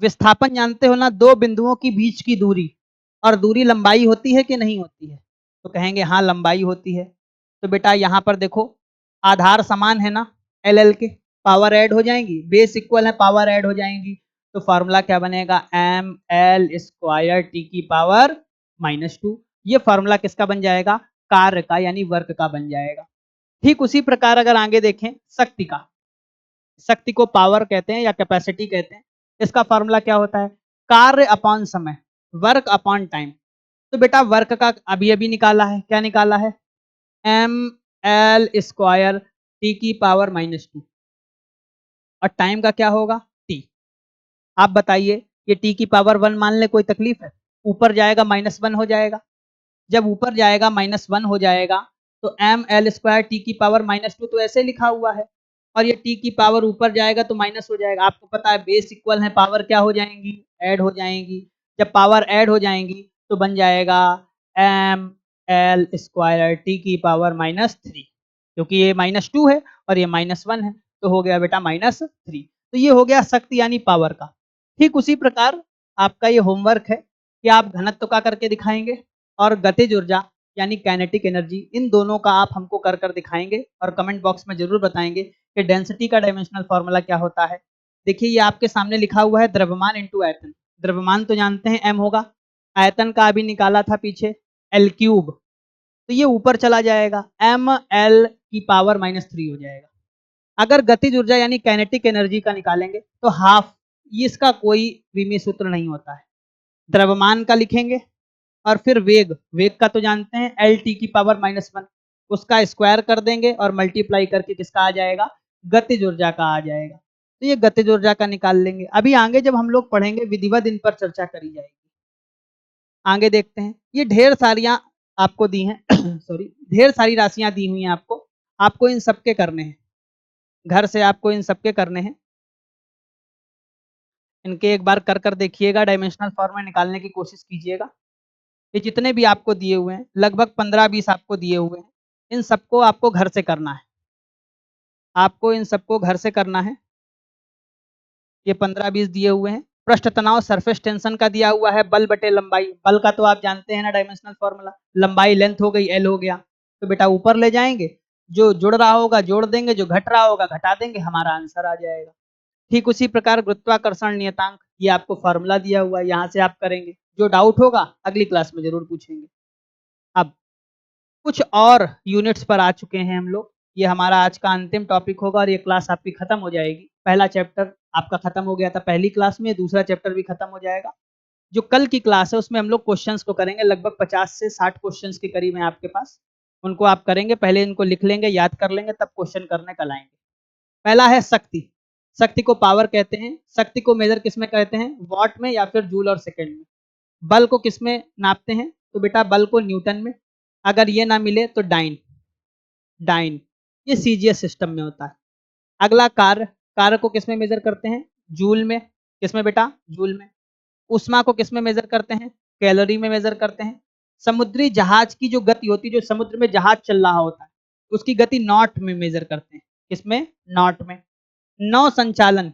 विस्थापन जानते हो ना, दो बिंदुओं की बीच की दूरी, और दूरी लंबाई होती है कि नहीं होती है, तो कहेंगे हाँ लंबाई होती है। तो बेटा यहाँ पर देखो आधार समान है ना, एल एल के, पावर ऐड हो जाएंगी, बेस इक्वल है, पावर ऐड हो जाएंगी, तो फॉर्मूला क्या बनेगा, mL²T⁻²। ये फॉर्मूला किसका बन जाएगा, कार्य का यानी वर्क का बन जाएगा। ठीक उसी प्रकार अगर आगे देखें शक्ति का, शक्ति को पावर कहते हैं या कैपेसिटी कहते हैं, इसका फॉर्मूला क्या होता है, कार्य अपॉन समय, वर्क अपॉन टाइम। तो बेटा वर्क का अभी अभी निकाला है, क्या निकाला है, mL²T⁻², और टाइम का क्या होगा, t। आप बताइए ये t की पावर 1 मान ले, कोई तकलीफ है, ऊपर जाएगा -1 हो जाएगा, जब ऊपर जाएगा -1 हो जाएगा तो mL²T⁻², तो ऐसे लिखा हुआ है, और ये t की पावर ऊपर जाएगा तो माइनस हो जाएगा। आपको पता है बेस इक्वल है, पावर क्या हो जाएंगी, ऐड हो जाएंगी, जब पावर ऐड हो जाएंगी तो बन जाएगा mL²T⁻3, क्योंकि ये -2 है और ये -1 है, तो हो गया बेटा -3। तो ये हो गया शक्ति यानी पावर का। ठीक उसी प्रकार आपका ये होमवर्क है कि आप घनत्व का करके दिखाएंगे और गतिज ऊर्जा यानी काइनेटिक एनर्जी, इन दोनों का आप हमको कर कर दिखाएंगे और कमेंट बॉक्स में जरूर बताएंगे कि डेंसिटी का डायमेंशनल फॉर्मूला क्या होता है। देखिए ये आपके सामने लिखा हुआ है द्रव्यमान इंटू आयतन, द्रव्यमान तो जानते हैं m होगा, आयतन का अभी निकाला था पीछे L3, तो ये ऊपर चला जाएगा mL⁻³ हो जाएगा। अगर गतिज ऊर्जा यानी काइनेटिक एनर्जी का निकालेंगे तो हाफ, इसका कोई विमीय सूत्र नहीं होता है, द्रव्यमान का लिखेंगे और फिर वेग, वेग का तो जानते हैं L⁻⁻1, उसका स्क्वायर कर देंगे और मल्टीप्लाई करके किसका आ जाएगा, गतिज ऊर्जा का आ जाएगा। तो ये गतिज ऊर्जा का निकाल लेंगे। अभी आगे जब हम लोग पढ़ेंगे विधिवत इन पर चर्चा करी जाएगी। आगे देखते हैं, ये ढेर सारियां आपको दी हैं सॉरी, ढेर सारी राशियां दी हुई हैं आपको, आपको इन सबके करने हैं, घर से आपको इन सबके करने हैं, इनके एक बार कर कर देखिएगा, डायमेंशनल फॉर्मूला निकालने की कोशिश कीजिएगा। ये जितने भी आपको दिए हुए हैं लगभग 15-20 आपको दिए हुए हैं, इन सबको आपको घर से करना है, आपको इन सबको घर से करना है। ये 15-20 दिए हुए हैं। पृष्ठ तनाव सरफेस टेंशन का दिया हुआ है, बल बटे लंबाई, बल का तो आप जानते हैं ना डायमेंशनल फॉर्मूला, लंबाई लेंथ हो गई एल हो गया, तो बेटा ऊपर ले जाएंगे, जो जुड़ रहा होगा जोड़ देंगे, जो घट रहा होगा घटा देंगे, हमारा आंसर आ जाएगा। ठीक उसी प्रकार गुरुत्वाकर्षण नियतांक, ये आपको फॉर्मूला दिया हुआ है, यहाँ से आप करेंगे, जो डाउट होगा अगली क्लास में जरूर पूछेंगे। अब कुछ और यूनिट्स पर आ चुके हैं हम लोग, ये हमारा आज का अंतिम टॉपिक होगा और ये क्लास आपकी खत्म हो जाएगी। पहला चैप्टर आपका खत्म हो गया था पहली क्लास में, दूसरा चैप्टर भी खत्म हो जाएगा। जो कल की क्लास है उसमें हम लोग क्वेश्चंस को करेंगे, लगभग 50 से 60 क्वेश्चंस के करीब हैं आपके पास, उनको आप करेंगे, पहले इनको लिख लेंगे, याद कर लेंगे, तब क्वेश्चन करने कल आएंगे। पहला है शक्ति, शक्ति को पावर कहते हैं, शक्ति को मेजर किस में कहते हैं, वॉट में या फिर जूल और सेकंड में। बल को किस में नापते हैं, तो बेटा बल को न्यूटन में, अगर ये ना मिले तो डाइन, डाइन, ये सीजीएस सिस्टम में होता है। अगला कार्य, कार्य को किस में मेजर करते हैं, जूल में, किस में बेटा, जूल में। उष्मा को किस में मेजर करते हैं, कैलोरी में मेजर करते हैं। समुद्री जहाज की जो गति होती है, जो समुद्र में जहाज चल रहा होता है उसकी गति नॉट में मेजर करते हैं, किसमें, नॉट में। नौ संचालन,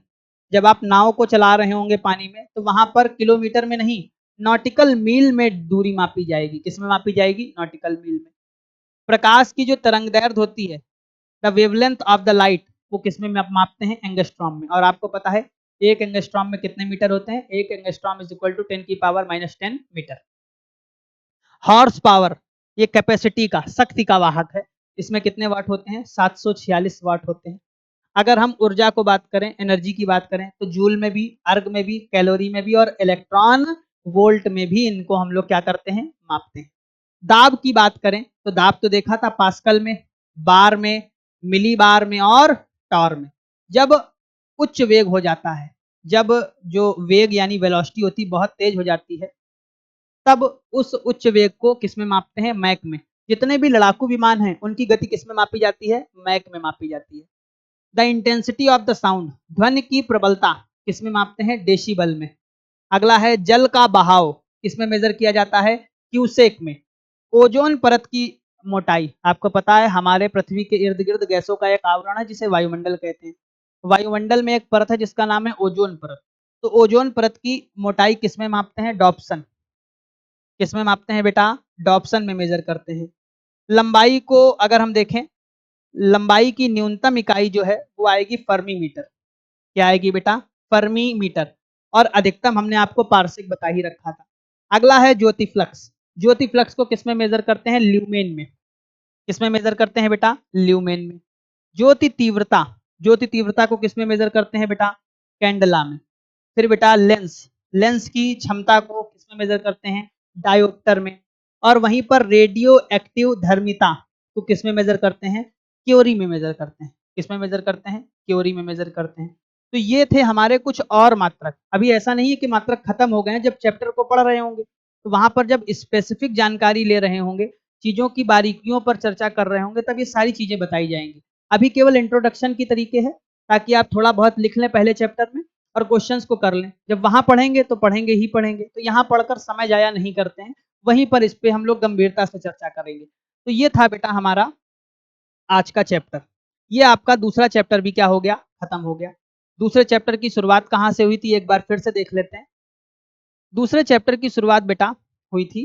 जब आप नाव को चला रहे होंगे पानी में तो वहां पर किलोमीटर में नहीं, नॉटिकल मील में दूरी मापी जाएगी, किसमें मापी जाएगी, नॉटिकल मील में। प्रकाश की जो तरंगदैर्घ्य होती है, the wavelength of the light, वो किसमें मापते हैं, एंगस्ट्रॉम में। और आपको पता है एक एंगस्ट्रॉम में कितने मीटर होते हैं, एक angstrom is equal to 10⁻⁻10 metre. Horsepower, ये कैपेसिटी का, शक्ति का वाहक है, इसमें कितने वाट होते हैं, 746 वाट होते हैं। अगर हम ऊर्जा को बात करें, एनर्जी की बात करें, तो जूल में भी, अर्ग में भी, कैलोरी में भी और इलेक्ट्रॉन वोल्ट में भी इनको हम लोग क्या करते हैं, मापते हैं। दाब की बात करें तो दाब तो देखा था पास्कल में, बार में, मिली बार में और टॉर में। जब उच्च वेग हो जाता है, जब जो वेग यानी वेलोसिटी होती बहुत तेज हो जाती है, तब उस उच्च वेग को किस में मापते हैं, मैक में। जितने भी लड़ाकू विमान हैं उनकी गति किस में मापी जाती है, मैक में मापी जाती है। The intensity of the sound, ध्वनि की प्रबलता किस में मापते हैं, डेसिबल में। अगला है जल का बहाव, किसमें मेजर किया जाता है, क्यूसेक में। ओजोन परत की मोटाई। आपको पता है हमारे पृथ्वी के इर्द गिर्द गैसों का एक आवरण है जिसे वायुमंडल कहते हैं। वायुमंडल में एक परत है जिसका नाम है ओजोन परत। तो ओजोन परत की मोटाई किसमें मापते हैं? डॉप्सन। किसमें मापते हैं बेटा? डॉप्सन में मेजर करते हैं। लंबाई को अगर हम देखें, लंबाई की न्यूनतम इकाई जो है वो आएगी फर्मी मीटर। क्या आएगी बेटा? Fermi metre. और अधिकतम हमने आपको पार्सिक बता ही रखा था। अगला है ज्योति फ्लक्स। ज्योति फ्लक्स को किसमें मेजर करते हैं? ल्यूमेन में। किसमें मेजर करते हैं बेटा? ल्यूमेन में। ज्योति तीव्रता, ज्योति तीव्रता को किसमें मेजर करते हैं बेटा? कैंडला में। फिर बेटा लेंस, लेंस की क्षमता को किसमें मेजर करते हैं? डायोप्टर में। और वहीं पर रेडियो एक्टिव धर्मिता को किसमें मेजर करते हैं? क्योरी में मेजर करते हैं। किसमें मेजर करते हैं? क्योरी में मेजर करते हैं। तो ये थे हमारे कुछ और मात्रक। अभी ऐसा नहीं है कि मात्रक खत्म हो गए हैं। जब चैप्टर को पढ़ रहे होंगे तो वहां पर जब स्पेसिफिक जानकारी ले रहे होंगे, चीजों की बारीकियों पर चर्चा कर रहे होंगे, तब ये सारी चीजें बताई जाएंगी। अभी केवल इंट्रोडक्शन की तरीके है ताकि आप थोड़ा बहुत लिख लें पहले चैप्टर में और क्वेश्चंस को कर लें। जब वहां पढ़ेंगे तो पढ़ेंगे ही पढ़ेंगे, तो यहाँ पढ़कर समय जाया नहीं करते हैं, वहीं पर इस पे हम लोग गंभीरता से चर्चा करेंगे। तो ये था बेटा हमारा आज का चैप्टर। ये आपका दूसरा चैप्टर भी क्या हो गया? खत्म हो गया। दूसरे चैप्टर की शुरुआत कहाँ से हुई थी एक बार फिर से देख लेते हैं। दूसरे चैप्टर की शुरुआत बेटा हुई थी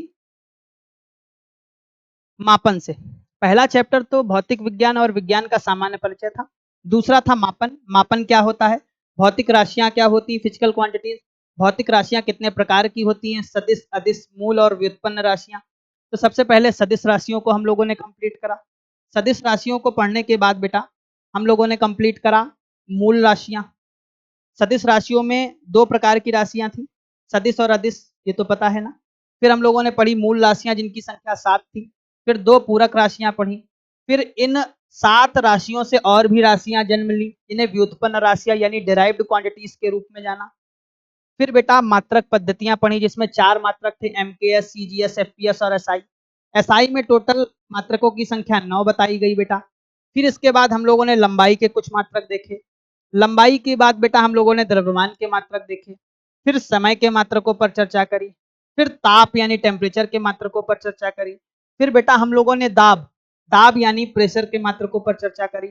मापन से। पहला चैप्टर तो भौतिक विज्ञान और विज्ञान का सामान्य परिचय था। दूसरा था मापन। मापन क्या होता है? भौतिक राशियां क्या होती हैं? Physical quantities. भौतिक राशियां कितने प्रकार की होती हैं? सदिश, अदिश, मूल और व्युत्पन्न राशियां। तो सबसे पहले सदिश राशियों को हम लोगों ने कंप्लीट करा। सदिश राशियों को पढ़ने के बाद बेटा हम लोगों ने कंप्लीट करा मूल राशियां। सदिश राशियों में दो प्रकार की राशियां थी, सदिश और अदिश, ये तो पता है ना। फिर हम लोगों ने पढ़ी मूल राशियां जिनकी संख्या 7 थी। फिर दो पूरक राशियां पढ़ी। फिर इन 7 राशियों से और भी राशियां जन्म ली, इन्हें व्युत्पन्न राशियां यानी डिराइव्ड क्वांटिटीज के रूप में जाना। फिर बेटा मात्रक पद्धतियां पढ़ी जिसमें 4 मात्रक थे, एमकेएस, सीजीएस, एफपीएस और एसआई। एसआई में टोटल मात्रकों की संख्या 9 बताई गई बेटा। फिर इसके बाद हम लोगों ने लंबाई के कुछ मात्रक देखे। लंबाई के बाद बेटा हम लोगों ने द्रव्यमान के मात्रक देखे। फिर समय के मात्रकों पर चर्चा करी। फिर ताप यानी टेम्परेचर के मात्रकों पर चर्चा करी। फिर बेटा हम लोगों ने दाब, दाब यानी प्रेशर के मात्रकों पर चर्चा करी।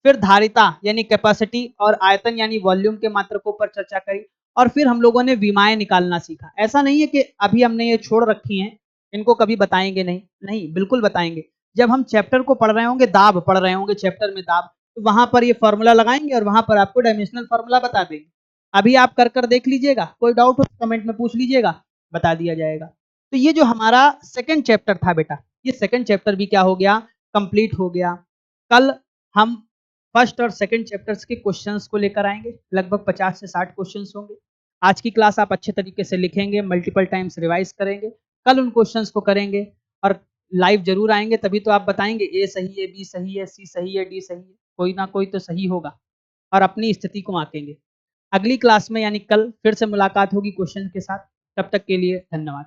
फिर धारिता यानी कैपेसिटी और आयतन यानी वॉल्यूम के मात्रकों पर चर्चा करी। और फिर हम लोगों ने विमाएं निकालना सीखा। ऐसा नहीं है कि अभी हमने ये छोड़ रखी हैं, इनको कभी बताएंगे नहीं, नहीं बिल्कुल बताएंगे। जब हम चैप्टर को पढ़ रहे होंगे, दाब पढ़ रहे होंगे चैप्टर में दाब, तो वहां पर ये फॉर्मूला लगाएंगे और वहां पर आपको डायमेंशनल फॉर्मूला बता देंगे। अभी आप कर देख लीजिएगा, कोई डाउट हो तो कमेंट में पूछ लीजिएगा, बता दिया जाएगा। तो ये जो हमारा सेकंड चैप्टर था बेटा, ये सेकंड चैप्टर भी क्या हो गया? कंप्लीट हो गया। कल हम फर्स्ट और सेकंड चैप्टर्स के क्वेश्चंस को लेकर आएंगे। लगभग 50 से 60 क्वेश्चंस होंगे। आज की क्लास आप अच्छे तरीके से लिखेंगे, मल्टीपल टाइम्स रिवाइज करेंगे, कल उन क्वेश्चंस को करेंगे और लाइव जरूर आएंगे, तभी तो आप बताएंगे ए सही है, बी सही है, सी सही है, डी सही है, कोई ना कोई तो सही होगा और अपनी स्थिति को आंकेंगे। अगली क्लास में यानी कल फिर से मुलाकात होगी क्वेश्चन के साथ। तब तक के लिए धन्यवाद।